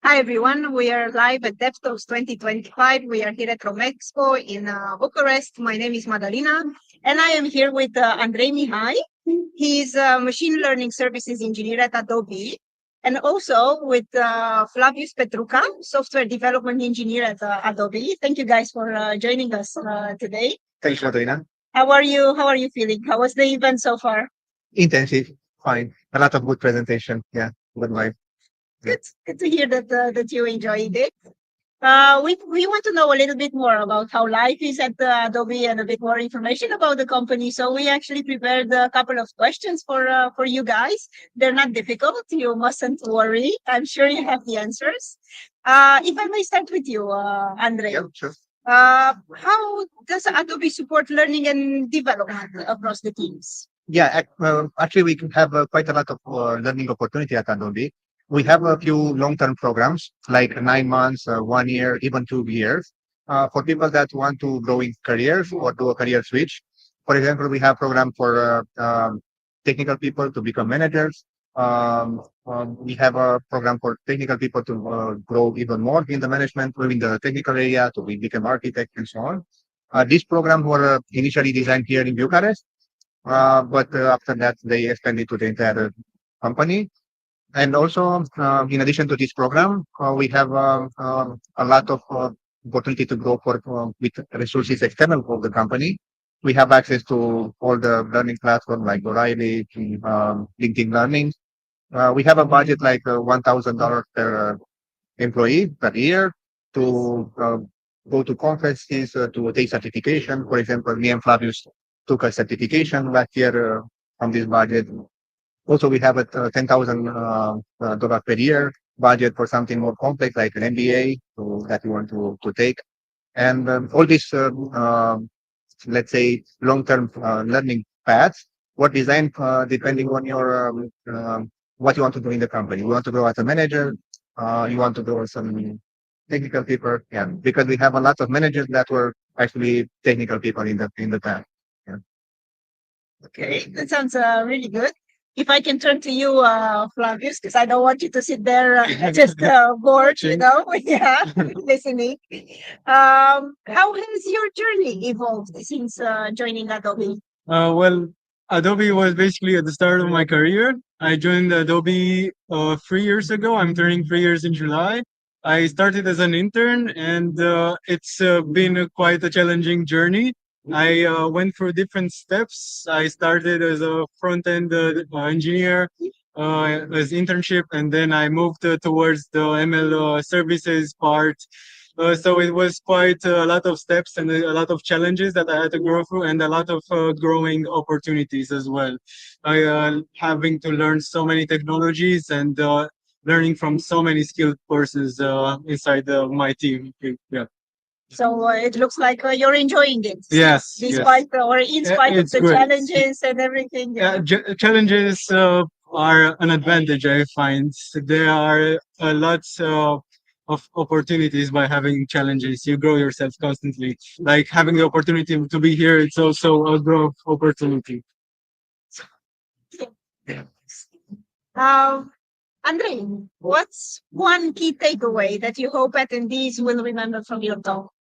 Hi everyone, we are live at DevTalks 2025. We are here at Romexpo in Bucharest. My name is Madalina and I am here with Andrei Mihai. He's a machine learning services engineer at Adobe, and also with Flavius Petruca, software development engineer at Adobe. Thank you guys for joining us today. Thanks, Madalina. How are you? How are you feeling? How was the event so far? Intensive, fine. A lot of good presentation. Yeah, good vibe. Good to hear that you enjoyed it. We want to know a little bit more about how life is at Adobe and a bit more information about the company. So we actually prepared a couple of questions for you guys. They're not difficult. You mustn't worry. I'm sure you have the answers. If I may start with you, Andre. Yeah, sure. How does Adobe support learning and development across the teams? Yeah, actually, we can have quite a lot of learning opportunity at Adobe. We have a few long-term programs, like 9 months, 1 year, even 2 years, for people that want to grow in careers or do a career switch. For example, we have program for technical people to become managers. We have a program for technical people to grow even more in the management, in the technical area, to become architect and so on. These programs were initially designed here in Bucharest, but after that, they expanded to the entire company. And also, in addition to this program, we have a lot of opportunity to grow with resources external of the company. We have access to all the learning platforms like O'Reilly, LinkedIn Learning. We have a budget like $1,000 per employee per year to go to conferences, to take certification. For example, me and Flavius took a certification last year from this budget. Also, we have a $10,000 per year budget for something more complex like an MBA that you want to take. And all these, let's say, long-term learning paths were designed depending on your what you want to do in the company. You want to grow as a manager, you want to grow as some technical people, yeah, because we have a lot of managers that were actually technical people in the past. Yeah. Okay, that sounds really good. If I can turn to you, Flavius, because I don't want you to sit there just bored, yeah, listening. How has your journey evolved since joining Adobe? Well, Adobe was basically at the start of my career. I joined Adobe 3 years ago. I'm turning 3 years in July. I started as an intern, and it's been quite a challenging journey. I went through different steps. I started as a front-end engineer, as internship, and then I moved towards the ML services part. So it was quite a lot of steps and a lot of challenges that I had to go through, and a lot of growing opportunities as well. I having to learn so many technologies and learning from so many skilled courses inside my team. Yeah. So it looks like you're enjoying it. Yes. Despite or in spite of It's the great. challenges and everything. Challenges are an advantage, I find. There are a lot of opportunities by having challenges. You grow yourself constantly. Like having the opportunity to be here, it's also a growth opportunity. Andrei, what's one key takeaway that you hope attendees will remember from your talk?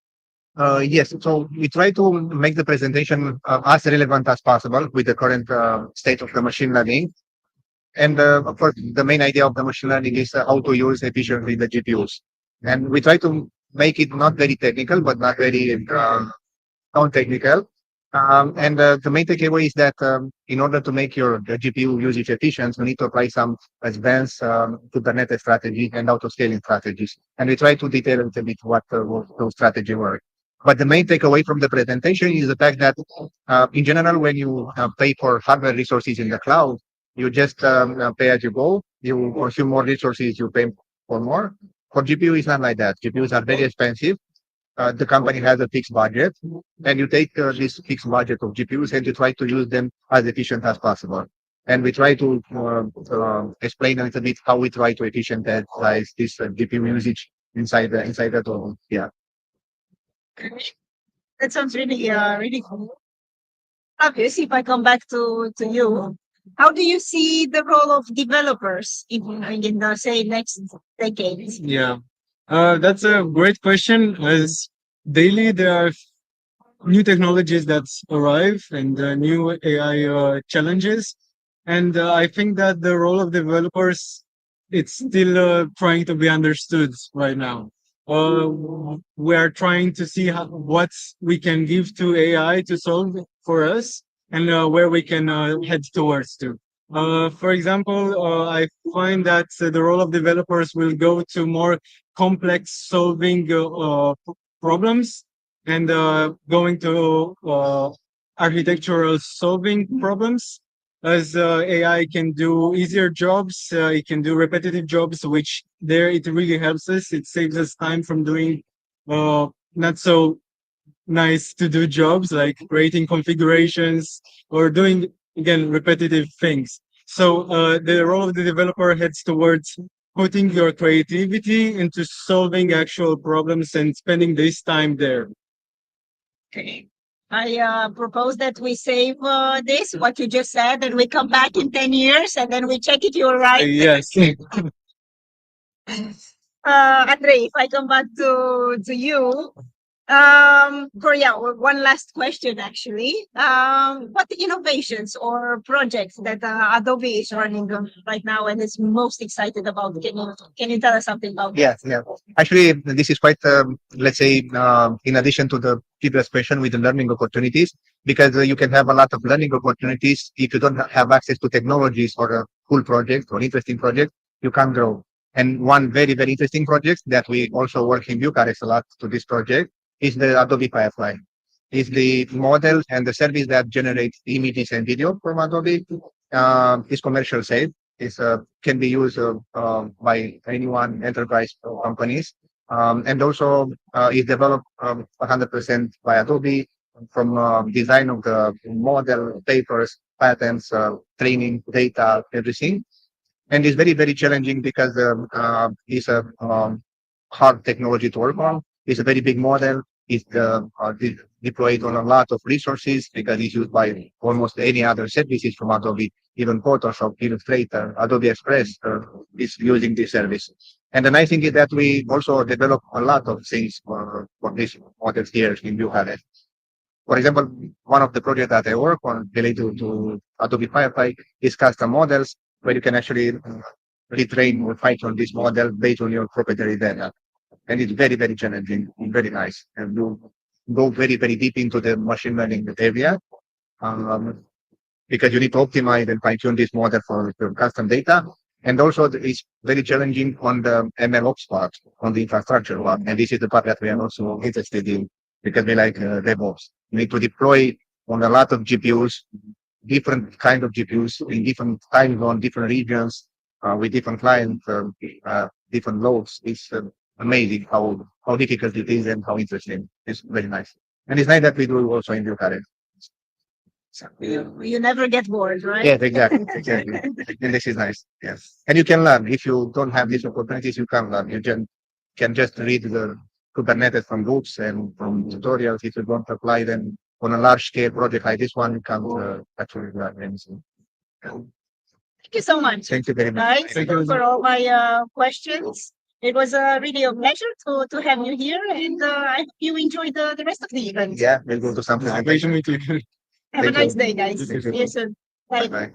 Yes, so we try to make the presentation as relevant as possible with the current state of the machine learning. And of course, the main idea of the machine learning is how to use efficiently the GPUs. And we try to make it not very technical, but not very non-technical. And the main takeaway is that in order to make your GPU usage efficient, you need to apply some advanced Kubernetes strategy and auto-scaling strategies. And we try to detail a little bit what those strategies were. But the main takeaway from the presentation is the fact that, in general, when you pay for hardware resources in the cloud, you just pay as you go. You consume more resources, you pay for more. For GPU, it's not like that. GPUs are very expensive. The company has a fixed budget, and you take this fixed budget of GPUs and you try to use them as efficient as possible. And we try to explain a little bit how we try to efficientize this GPU usage inside the tool. Yeah. That sounds really cool. Obviously, if I come back to you, How do you see the role of developers in the say next decade? Yeah, that's a great question. As daily there are new technologies that arrive and new AI challenges, and I think that the role of developers it's still trying to be understood right now. Uh, we are trying to see what we can give to AI to solve for us, and where we can head towards to. For example, I find that the role of developers will go to more complex solving problems and going to architectural solving problems as AI can do easier jobs, it can do repetitive jobs, which there it really helps us. It saves us time from doing not so nice to do jobs like creating configurations or doing again repetitive things. So the role of the developer heads towards putting your creativity into solving actual problems and spending this time there. Okay. I propose that we save this, what you just said, and we come back in 10 years and then we check if you're right. Yes. Andrei, if I come back to you, one last question actually. What innovations or projects that Adobe is running right now and is most excited about? Can you tell us something about that? Yeah. Actually, this is quite, let's say, in addition to the previous question with the learning opportunities, because you can have a lot of learning opportunities. If you don't have access to technologies or a cool project or interesting project, you can't grow. And one very, very interesting project that we also work in Bucharest a lot to this project is the Adobe Firefly. It's the model and the service that generates images and video from Adobe. It's commercial safe. It's can be used by anyone, enterprise companies, and also is developed 100% by Adobe from design of the model, papers, patents, training, data, everything. And it's very, very challenging because it's a hard technology to work on. It's a very big model. It's deployed on a lot of resources because it's used by almost any other services from Adobe, even Photoshop, Illustrator, Adobe Express is using this service. And the nice thing is that we also develop a lot of things for these models here in Bucharest. For example, one of the projects that I work on related to Adobe Firefly is custom models where you can actually retrain or fine-tune this model based on your proprietary data. And it's very, very challenging, very nice. And you go very, very deep into the machine learning area um, because you need to optimize and fine-tune this model for custom data. And also it's very challenging on the ML ops part, on the infrastructure part. And this is the part that we are also interested in because we like DevOps. You need to deploy on a lot of GPUs, different kind of GPUs in different time zone, different regions, with different clients, different loads. It's amazing how difficult it is and how interesting. It's very nice. And it's nice that we do also in Bucharest. You never get bored, right? Yes, exactly. And this is nice. Yes. And you can learn. If you don't have these opportunities, you can learn. You can just read the Kubernetes from books and from tutorials. If you don't apply them on a large scale project like this one, you can't actually learn anything. Thank you so much. Thank you very much. Guys, Thank you. for all my questions. It was really a pleasure to have you here, and I hope you enjoy the rest of the event. Yeah, we'll go to something. Great to meet you. Have a Thank nice you. day, guys. You too. See you soon. Bye. Bye.